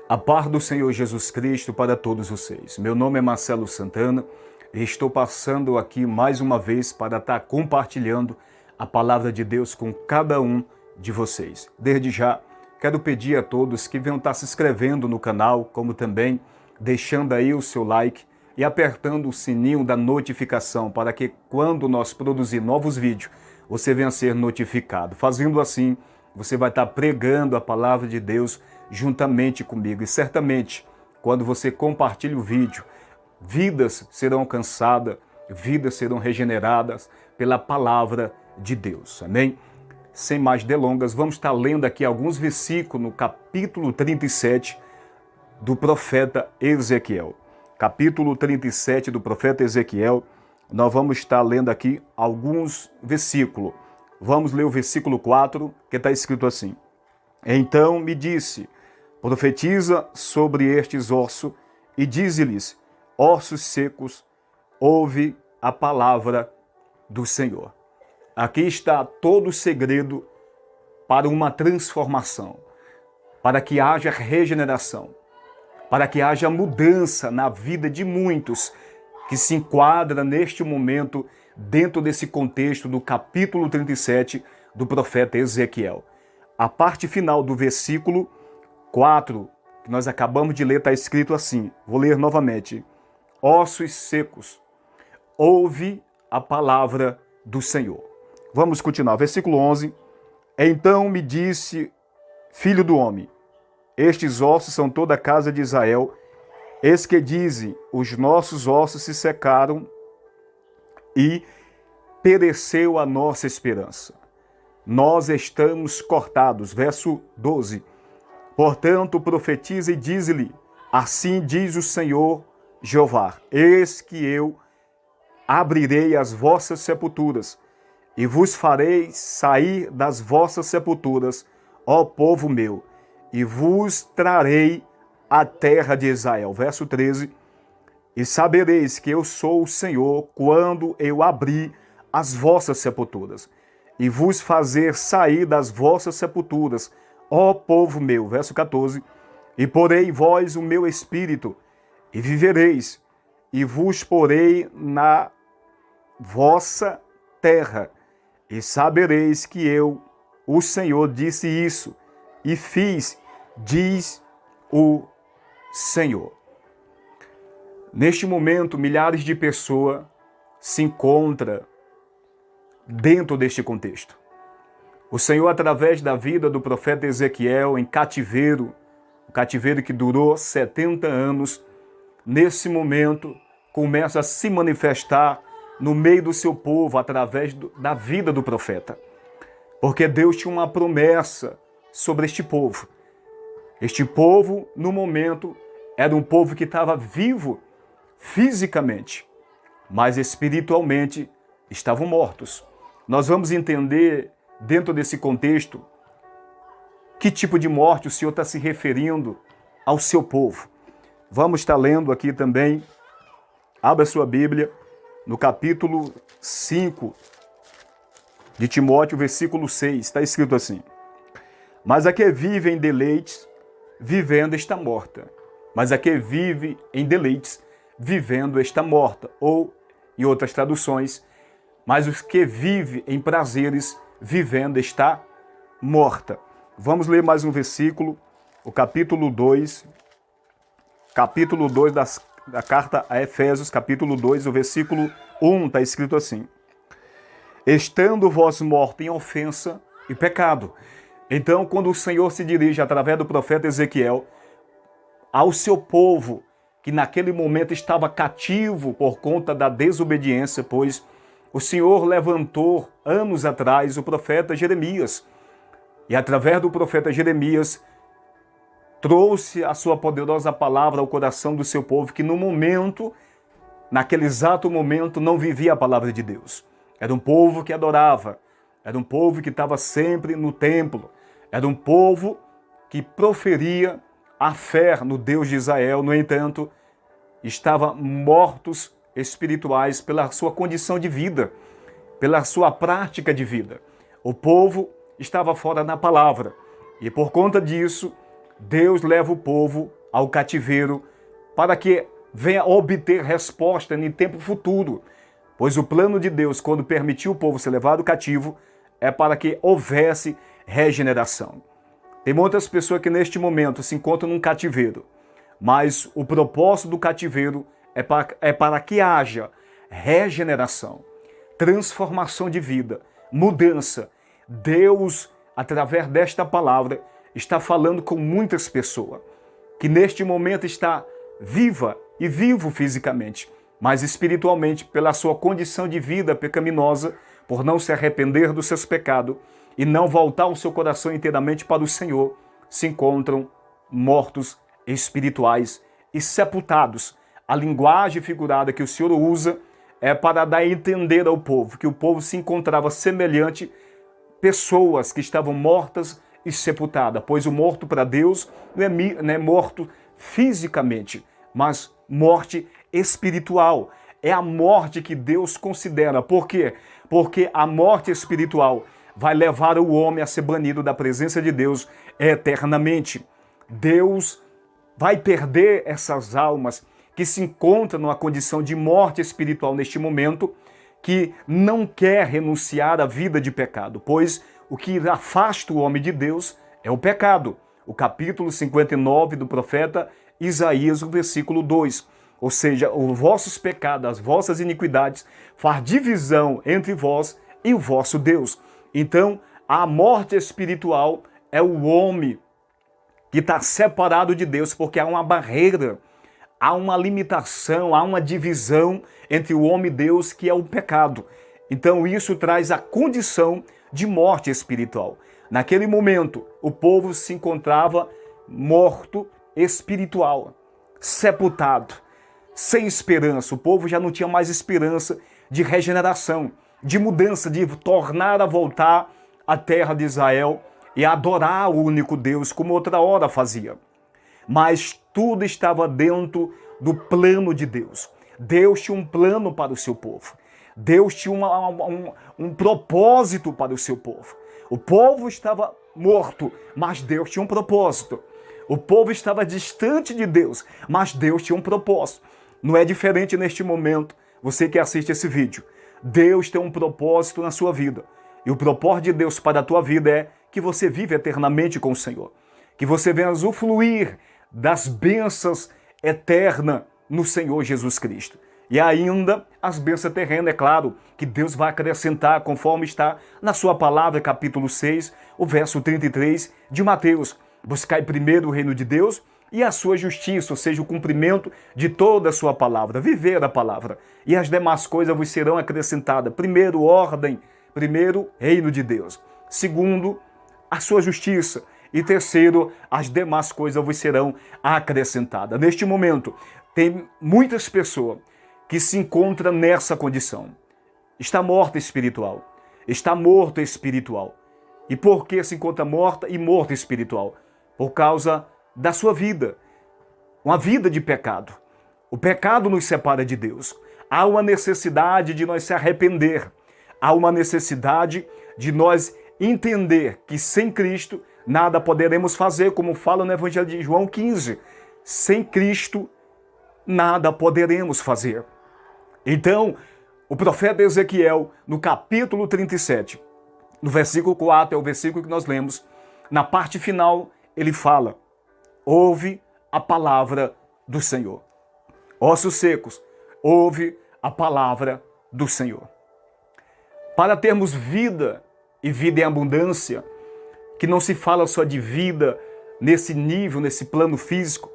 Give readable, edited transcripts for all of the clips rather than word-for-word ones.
A paz do Senhor Jesus Cristo para todos vocês. Meu nome é Marcelo Santana e estou passando aqui mais uma vez para estar compartilhando a palavra de Deus com cada um de vocês. Desde já, quero pedir a todos que venham estar se inscrevendo no canal, como também deixando aí o seu like e apertando o sininho da notificação para que quando nós produzir novos vídeos, você venha a ser notificado. Fazendo assim, você vai estar pregando a palavra de Deus juntamente comigo. E certamente, quando você compartilha o vídeo, vidas serão alcançadas, vidas serão regeneradas pela palavra de Deus. Amém? Sem mais delongas, vamos estar lendo aqui alguns versículos no capítulo 37 do profeta Ezequiel. Capítulo 37 do profeta Ezequiel, nós vamos estar lendo aqui alguns versículos. Vamos ler o versículo 4, que está escrito assim: Então me disse, profetiza sobre estes ossos e dize-lhes, ossos secos, ouve a palavra do Senhor. Aqui está todo o segredo para uma transformação, para que haja regeneração, para que haja mudança na vida de muitos que se enquadra neste momento dentro desse contexto do capítulo 37 do profeta Ezequiel. A parte final do versículo 4, que nós acabamos de ler, está escrito assim, vou ler novamente. Ossos secos, ouve a palavra do Senhor. Vamos continuar, versículo 11. Então me disse, filho do homem, estes ossos são toda a casa de Israel, eis que dizem, os nossos ossos se secaram e pereceu a nossa esperança. Nós estamos cortados. Verso 12. Portanto, profetiza e diz-lhe, assim diz o Senhor Jeová, eis que eu abrirei as vossas sepulturas e vos farei sair das vossas sepulturas, ó povo meu, e vos trarei a terra de Israel. Verso 13. E sabereis que eu sou o Senhor quando eu abrir as vossas sepulturas e vos fazer sair das vossas sepulturas, ó povo meu. Verso 14. E porei em vós o meu espírito e vivereis e vos porei na vossa terra e sabereis que eu, o Senhor, disse isso e fiz, diz o Senhor. Neste momento, milhares de pessoas se encontram dentro deste contexto. O Senhor, através da vida do profeta Ezequiel, em cativeiro, um cativeiro que durou 70 anos, nesse momento, começa a se manifestar no meio do seu povo, através da vida do profeta. Porque Deus tinha uma promessa sobre este povo. Este povo, no momento, era um povo que estava vivo fisicamente, mas espiritualmente estavam mortos. Nós vamos entender, dentro desse contexto, que tipo de morte o Senhor está se referindo ao seu povo. Vamos estar lendo aqui também, abra sua Bíblia, no capítulo 5 de Timóteo, versículo 6, está escrito assim: Mas a que vive em deleites, vivendo está morta. Mas a que vive em deleites, vivendo está morta. Ou, em outras traduções, mas os que vive em prazeres, vivendo está morta. Vamos ler mais um versículo, o capítulo 2 da carta a Efésios, capítulo 2, o versículo 1, está escrito assim: Estando vós mortos em ofensa e pecado. Então, quando o Senhor se dirige, através do profeta Ezequiel, ao seu povo, que naquele momento estava cativo por conta da desobediência, pois o Senhor levantou, anos atrás, o profeta Jeremias. E através do profeta Jeremias, trouxe a sua poderosa palavra ao coração do seu povo, que no momento, naquele exato momento, não vivia a palavra de Deus. Era um povo que adorava, era um povo que estava sempre no templo, era um povo que proferia a fé no Deus de Israel. No entanto, estavam mortos espirituais pela sua condição de vida, pela sua prática de vida. O povo estava fora da palavra e por conta disso, Deus leva o povo ao cativeiro para que venha obter resposta em tempo futuro. Pois o plano de Deus, quando permitiu o povo ser levado cativo, é para que houvesse regeneração. Tem muitas pessoas que neste momento se encontram num cativeiro, mas o propósito do cativeiro é para que haja regeneração, transformação de vida, mudança. Deus, através desta palavra, está falando com muitas pessoas que neste momento está viva e vivo fisicamente, mas espiritualmente, pela sua condição de vida pecaminosa, por não se arrepender dos seus pecados e não voltar o seu coração inteiramente para o Senhor, se encontram mortos espirituais e sepultados. A linguagem figurada que o Senhor usa é para dar a entender ao povo que o povo se encontrava semelhante pessoas que estavam mortas e sepultadas, pois o morto para Deus não é morto fisicamente, mas morte espiritual. É a morte que Deus considera. Por quê? Porque a morte espiritual vai levar o homem a ser banido da presença de Deus eternamente. Deus vai perder essas almas que se encontram numa condição de morte espiritual neste momento, que não quer renunciar à vida de pecado, pois o que afasta o homem de Deus é o pecado. O capítulo 59 do profeta Isaías, o versículo 2. Ou seja, os vossos pecados, as vossas iniquidades, faz divisão entre vós e o vosso Deus. Então, a morte espiritual é o homem que está separado de Deus, porque há uma barreira, há uma limitação, há uma divisão entre o homem e Deus, que é o pecado. Então, isso traz a condição de morte espiritual. Naquele momento, o povo se encontrava morto espiritual, sepultado, sem esperança. O povo já não tinha mais esperança de regeneração, de mudança, de tornar a voltar à terra de Israel e adorar o único Deus, como outra hora fazia. Mas tudo estava dentro do plano de Deus. Deus tinha um plano para o seu povo. Deus tinha um propósito para o seu povo. O povo estava morto, mas Deus tinha um propósito. O povo estava distante de Deus, mas Deus tinha um propósito. Não é diferente neste momento, você que assiste esse vídeo. Deus tem um propósito na sua vida. E o propósito de Deus para a tua vida é que você viva eternamente com o Senhor. Que você venha usufruir das bênçãos eternas no Senhor Jesus Cristo. E ainda as bênçãos terrenas, é claro, que Deus vai acrescentar, conforme está na sua palavra, capítulo 6, o verso 33 de Mateus. Buscai primeiro o reino de Deus e a sua justiça, ou seja, o cumprimento de toda a sua palavra, viver a palavra. E as demais coisas vos serão acrescentadas. Primeiro, ordem. Primeiro, reino de Deus. Segundo, a sua justiça. E terceiro, as demais coisas vos serão acrescentadas. Neste momento, tem muitas pessoas que se encontram nessa condição. Está morta espiritual. Está morto espiritual. E por que se encontra morta e morto espiritual? Por causa da sua vida. Uma vida de pecado. O pecado nos separa de Deus. Há uma necessidade de nós se arrepender. Há uma necessidade de nós entender que sem Cristo nada poderemos fazer, como fala no Evangelho de João 15. Sem Cristo nada poderemos fazer. Então, o profeta Ezequiel, no capítulo 37, no versículo 4, é o versículo que nós lemos, na parte final, ele fala: ouve a palavra do Senhor. Ossos secos, ouve a palavra do Senhor. Para termos vida e vida em abundância, que não se fala só de vida nesse nível, nesse plano físico,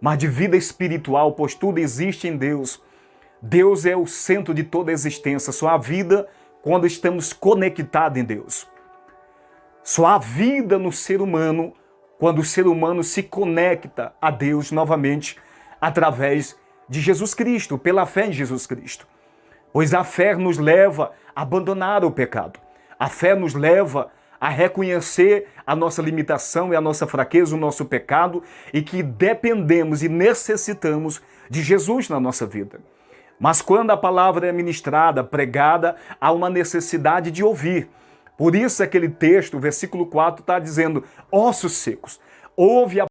mas de vida espiritual, pois tudo existe em Deus. Deus é o centro de toda a existência. Só há vida quando estamos conectados em Deus. Só há vida no ser humano quando o ser humano se conecta a Deus novamente através de Jesus Cristo, pela fé em Jesus Cristo. Pois a fé nos leva a abandonar o pecado. A fé nos leva a reconhecer a nossa limitação e a nossa fraqueza, o nosso pecado, e que dependemos e necessitamos de Jesus na nossa vida. Mas quando a palavra é ministrada, pregada, há uma necessidade de ouvir. Por isso aquele texto, o versículo 4, está dizendo: ossos secos, ouve a